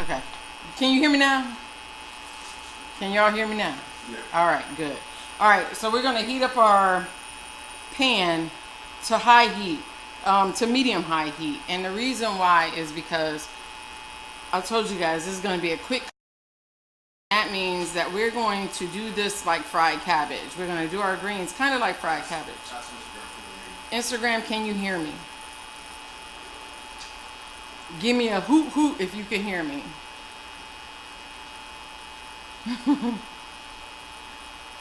Okay. Can you hear me now? Can y'all hear me now? Yeah. All right, good. All right, so we're gonna heat up our pan to high heat, to medium high heat. And the reason why is because I told you guys this is gonna be a quick. That means that we're going to do this like fried cabbage. We're gonna do our greens kind of like fried cabbage. Instagram, can you hear me? Give me a hoot hoot if you can hear me.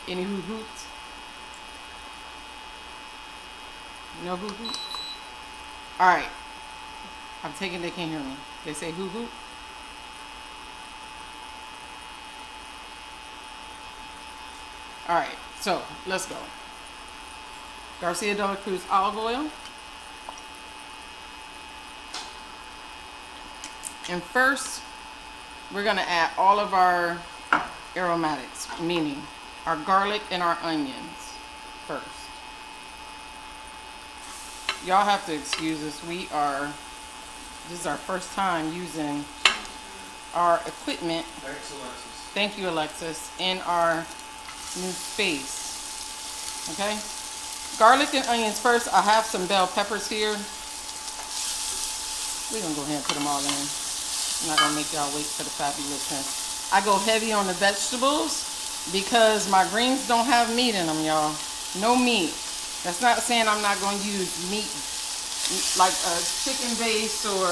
Any hoot hoots? No hoot hoot? Alright. I'm taking they can't hear me. They say hoot hoot. Alright, so let's go. Garcia de la Cruz olive oil. And first, we're gonna add all of our aromatics, meaning our garlic and our onions first. Y'all have to excuse us. This is our first time using our equipment. Thanks, Alexis. Thank you, Alexis, in our new space. Okay? Garlic and onions first. I have some bell peppers here. We're gonna go ahead and put them all in. I'm not gonna make y'all wait for the fabulousness. I go heavy on the vegetables because my greens don't have meat in them, y'all. No meat. That's not saying I'm not gonna use meat like a chicken base or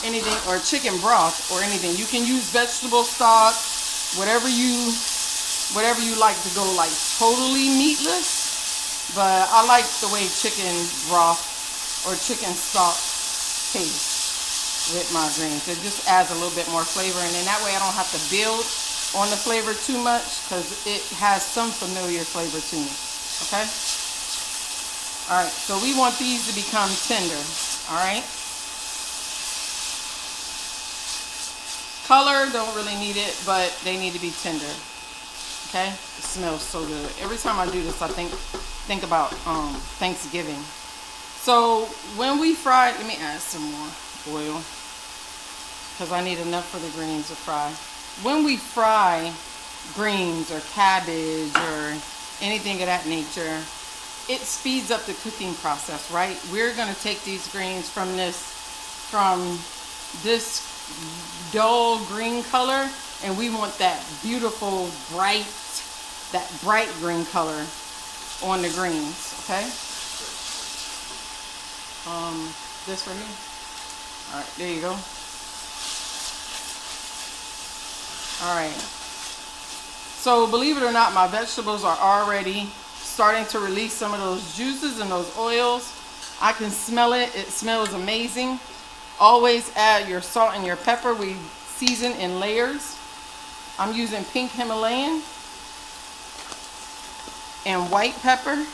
anything, or chicken broth or anything. You can use vegetable stock, whatever you like to go like totally meatless. But I like the way chicken broth or chicken stock tastes with my greens. It just adds a little bit more flavor, and then that way I don't have to build on the flavor too much because it has some familiar flavor to me. Okay? Alright, so we want these to become tender. Alright? Color, don't really need it, but they need to be tender. Okay? It smells so good. Every time I do this, I think about Thanksgiving. So when we fry, let me add some more oil because I need enough for the greens to fry. When we fry greens or cabbage or anything of that nature, it speeds up the cooking process, right? We're gonna take these greens from this dull green color, and we want that beautiful bright green color on the greens. Okay. This right here. All right, there you go. All right. So believe it or not, my vegetables are already starting to release some of those juices and those oils. I can smell it. It smells amazing. Always add your salt and your pepper. We season in layers. I'm using pink Himalayan and white pepper.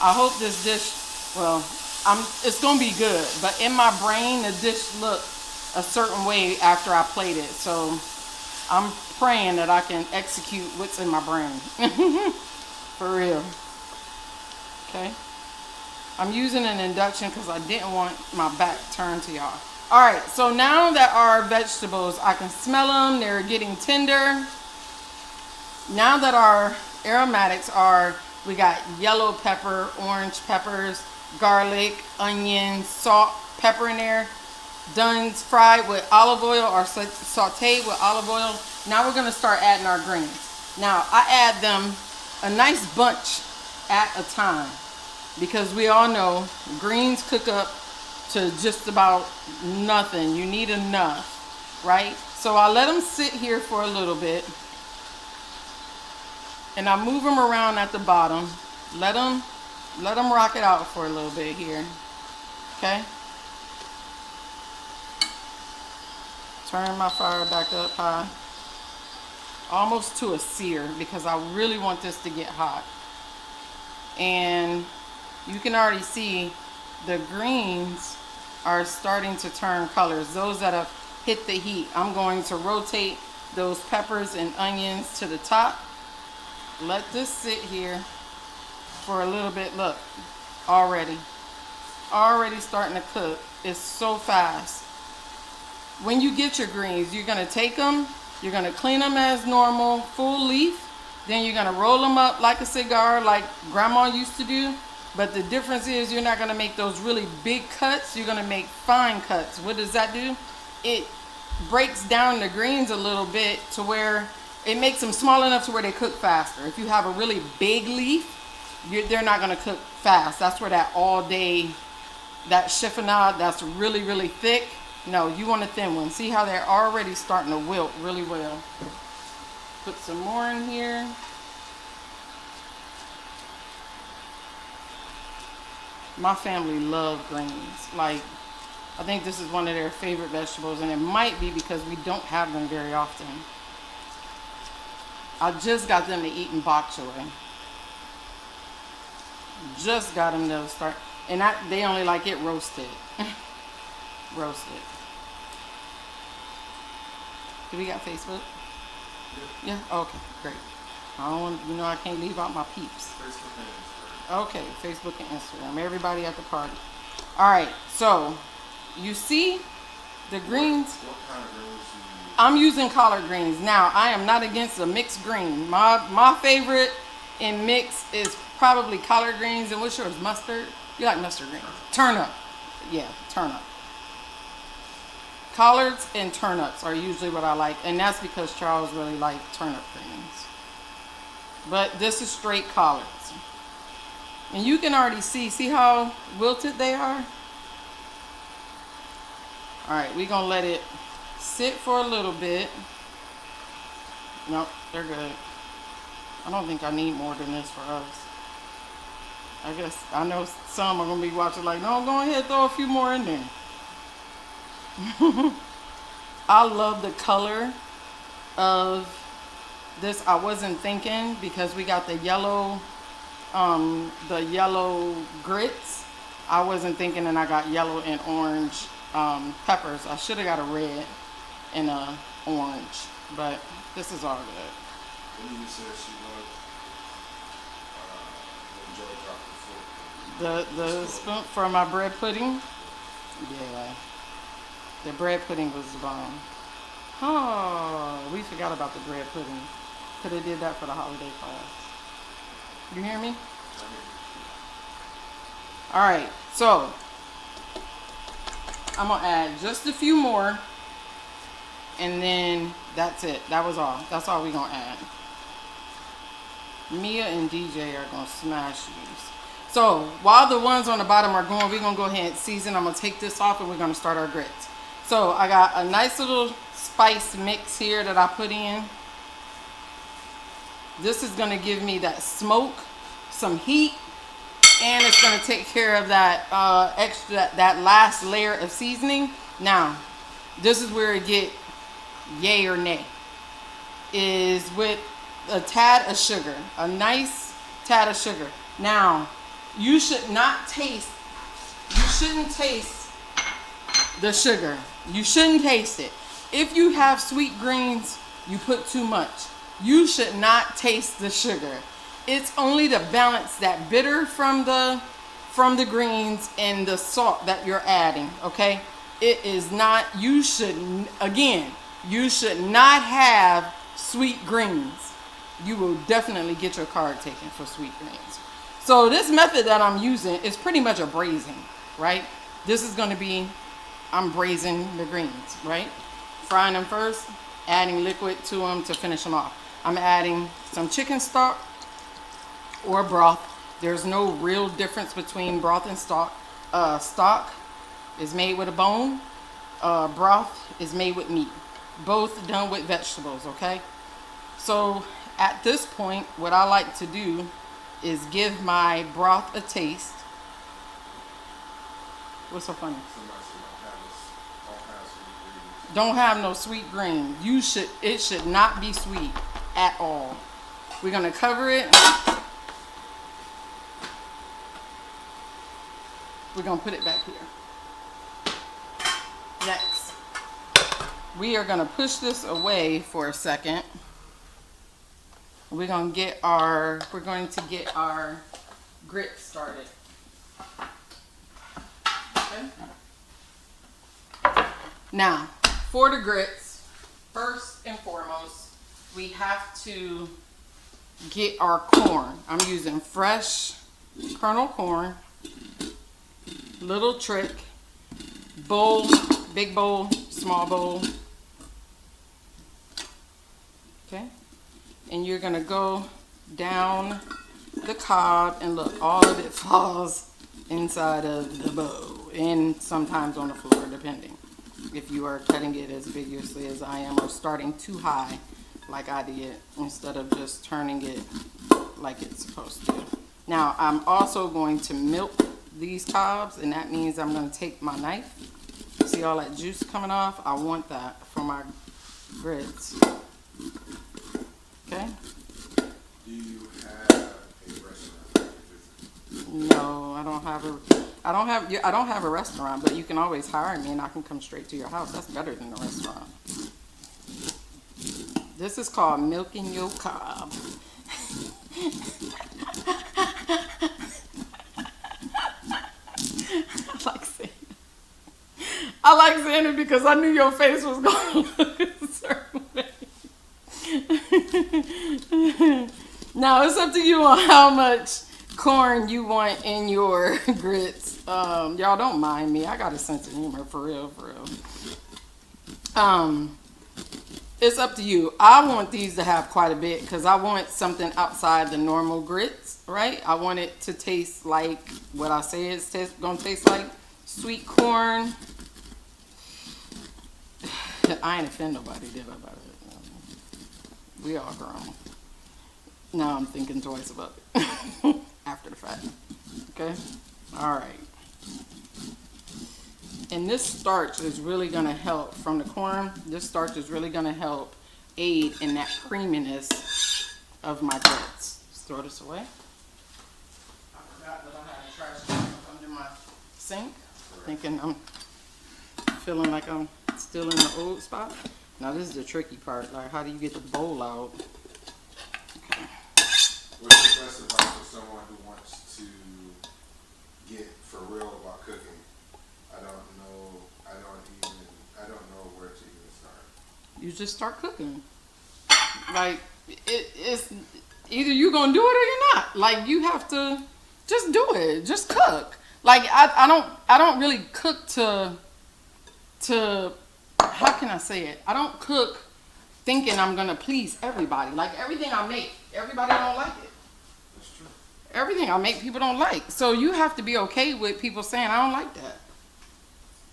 I hope this dish, well, it's gonna be good, but in my brain the dish looked a certain way after I played it, so I'm praying that I can execute what's in my brain. For real. Okay. I'm using an induction because I didn't want my back turned to y'all. Alright, so now that our vegetables, I can smell them, they're getting tender. Now that our aromatics are, we got yellow pepper, orange peppers, garlic, onion, salt, pepper in there. Done fried with olive oil or sauteed with olive oil. Now we're going to start adding our greens. Now I add them a nice bunch at a time because we all know greens cook up to just about nothing. You need enough, right? So I let them sit here for a little bit. And I move them around at the bottom. Let them rock it out for a little bit here. Okay? Turn my fire back up high. Almost to a sear because I really want this to get hot. And you can already see the greens are starting to turn colors. Those that have hit the heat. I'm going to rotate those peppers and onions to the top. Let this sit here for a little bit. Look, already starting to cook. It's so fast. When you get your greens, you're going to take them, you're going to clean them as normal, full leaf. Then you're going to roll them up like a cigar, like grandma used to do. But the difference is you're not going to make those really big cuts. You're going to make fine cuts. What does that do? It breaks down the greens a little bit to where it makes them small enough to where they cook faster. If you have a really big leaf, they're not going to cook fast. That's where that all day, that chiffonade that's really, really thick. No, you want a thin one. See how they're already starting to wilt really well. Put some more in here. My family love greens. Like, I think this is one of their favorite vegetables, and it might be because we don't have them very often. I just got them to eat in bok choy. Just got them to start, and they only like it roasted. Roasted. Do we got Facebook? Yeah. Okay. Great. I don't want, I can't leave out my peeps. Facebook and Instagram. Okay. Facebook and Instagram. Everybody at the party. All right. So, you see the greens. What kind of greens do you use? I'm using collard greens. Now, I am not against a mixed green. My favorite in mix is probably collard greens. And what's yours? Mustard? You like mustard greens? Turnip. Yeah, turnip. Collards and turnips are usually what I like, and that's because Charles really likes turnip greens. But this is straight collards. And you can already see how wilted they are? Alright, we're going to let it sit for a little bit. Nope, they're good. I don't think I need more than this for us. I guess, I know some are going to be watching like, no, go ahead, throw a few more in there. I love the color of this. I wasn't thinking because we got the yellow grits. I wasn't thinking, and I got yellow and orange peppers. I should have got a red and a orange, but this is all good. When you said she loved when Joy dropped the fork. The spoon for my bread pudding. Yeah. The bread pudding was the bomb. Oh, we forgot about the bread pudding. Could have did that for the holiday class. You hear me? Alright, so I'm going to add just a few more. And then that's it. That was all. That's all we're going to add. Mia and DJ are going to smash these. So while the ones on the bottom are going, we're going to go ahead and season. I'm going to take this off and we're going to start our grits. So I got a nice little spice mix here that I put in. This is going to give me that smoke, some heat, and it's going to take care of that that last layer of seasoning. Now, this is where it get yay or nay. Is with a tad of sugar, a nice tad of sugar. Now, you shouldn't taste the sugar. You shouldn't taste it. If you have sweet greens, you put too much. You should not taste the sugar. It's only to balance that bitter from the greens and the salt that you're adding, okay? It is not, you should not have sweet greens. You will definitely get your card taken for sweet greens. So this method that I'm using is pretty much a braising, right? This is going to be, I'm braising the greens, right? Frying them first, adding liquid to them to finish them off. I'm adding some chicken stock or broth. There's no real difference between broth and stock. Stock is made with a bone. Broth is made with meat. Both done with vegetables, okay? So at this point, what I like to do is give my broth a taste. What's so funny? Don't have no sweet green. It should not be sweet at all. We're gonna cover it. We're gonna put it back here. Next, we are gonna push this away for a second. We're going to get our grits started. Okay. Now, for the grits, first and foremost, we have to get our corn. I'm using fresh kernel corn. Little trick. Bowl, big bowl, small bowl. Okay. And you're gonna go down the cob and look, all of it falls inside of the bowl and sometimes on the floor, depending if you are cutting it as vigorously as I am or starting too high like I did instead of just turning it like it's supposed to. Now I'm also going to milk these cobs, and that means I'm going to take my knife. See all that juice coming off? I want that for my grits. Okay? Do you have a restaurant? No, I don't have a restaurant, but you can always hire me and I can come straight to your house. That's better than a restaurant. This is called milking your cob. I like saying it because I knew your face was going to look a certain way. Now it's up to you on how much corn you want in your grits. Y'all don't mind me. I got a sense of humor, for real, for real. It's up to you. I want these to have quite a bit because I want something outside the normal grits, right? I want it to taste like what I say it's gonna taste like. Sweet corn. I ain't offend nobody, did I, about it? We all grown. Now I'm thinking twice about it after the fact. Okay? All right. And this starch is really going to help from the corn. This starch is really going to help aid in that creaminess of my grits. Just throw this away. I forgot that I had a trash can under my sink. Thinking I'm feeling like I'm still in the old spot. Now this is the tricky part. Like, how do you get the bowl out? Okay. What's the best advice for someone who wants to get for real about cooking? I don't know where to even start. You just start cooking. Like, it's either you're gonna do it or you're not. Like, you have to just do it. Just cook. Like, I don't really cook to how can I say it? I don't cook thinking I'm gonna please everybody. Like, everything I make, everybody don't like it. That's true. Everything I make, people don't like. So you have to be okay with people saying, I don't like that.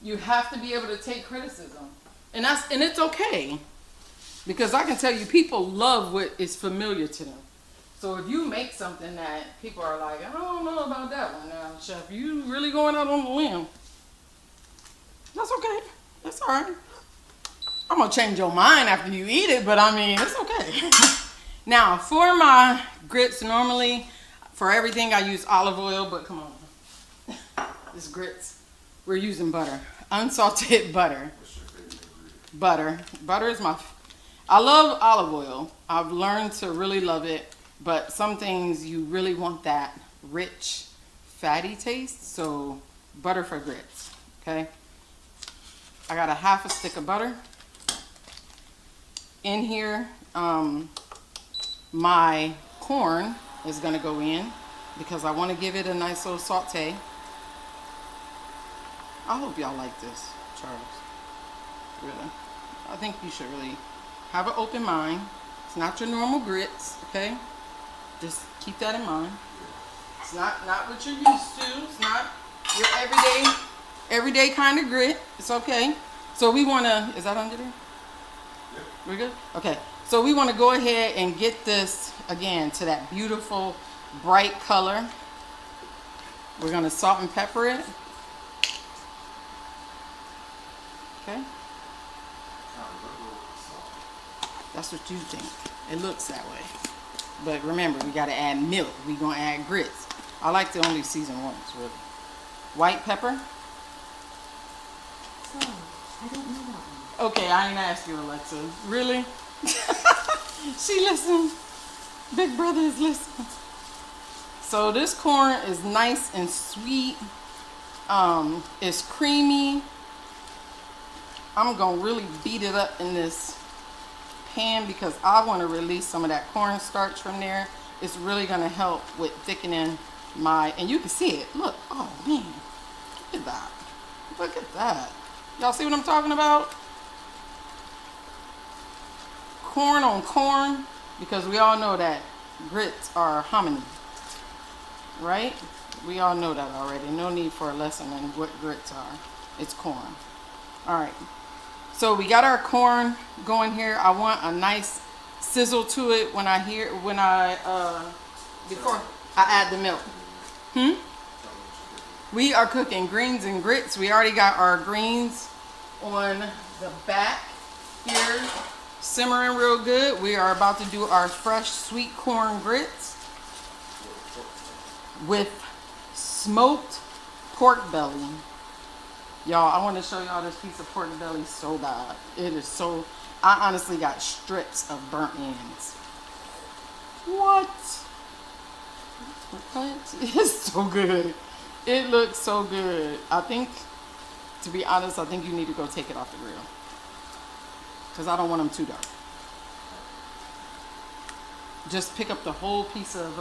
You have to be able to take criticism. And it's okay. Because I can tell you, people love what is familiar to them. So if you make something that people are like, I don't know about that one now, chef, you really going out on a limb. That's okay. That's all right. I'm going to change your mind after you eat it, but I mean, it's okay. Now, for my grits, normally, for everything, I use olive oil, but come on. This grits, we're using butter. Unsalted butter. What's your favorite ingredient? Butter. Butter is I love olive oil. I've learned to really love it, but some things you really want that rich, fatty taste, so butter for grits, okay? I got a half a stick of butter. In here, my corn is gonna go in because I wanna give it a nice little saute. I hope y'all like this, Charles. Really. I think you should really have an open mind. It's not your normal grits, okay? Just keep that in mind. It's not what you're used to. It's not your everyday kind of grit. It's okay. So we wanna, is that under there? Yeah. We're good? Okay. So we wanna go ahead and get this, again, to that beautiful, bright color. We're gonna salt and pepper it. Okay? That's what you think. It looks that way. But remember, we gotta add milk. We're gonna add grits. I like to only season once, really. White pepper. Oh, I don't know that one. Okay, I ain't asked you, Alexa. Really? She listens. Big brother is listening. So this corn is nice and sweet. It's creamy. I'm gonna really beat it up in this pan because I want to release some of that cornstarch from there. It's really gonna help with thickening my, and you can see it. Look, oh man, look at that. Look at that. Y'all see what I'm talking about? Corn on corn, because we all know that grits are hominy, right? We all know that already. No need for a lesson on what grits are. It's corn. All right. So we got our corn going here. I want a nice sizzle to it before I add the milk. We are cooking greens and grits. We already got our greens on the back here, simmering real good. We are about to do our fresh sweet corn grits with smoked pork belly. Y'all, I want to show y'all this piece of pork belly so bad. It is so, I honestly got strips of burnt ends. What? It's so good. It looks so good. I think, to be honest, I think you need to go take it off the grill. Because I don't want them too dark. Just pick up the whole piece of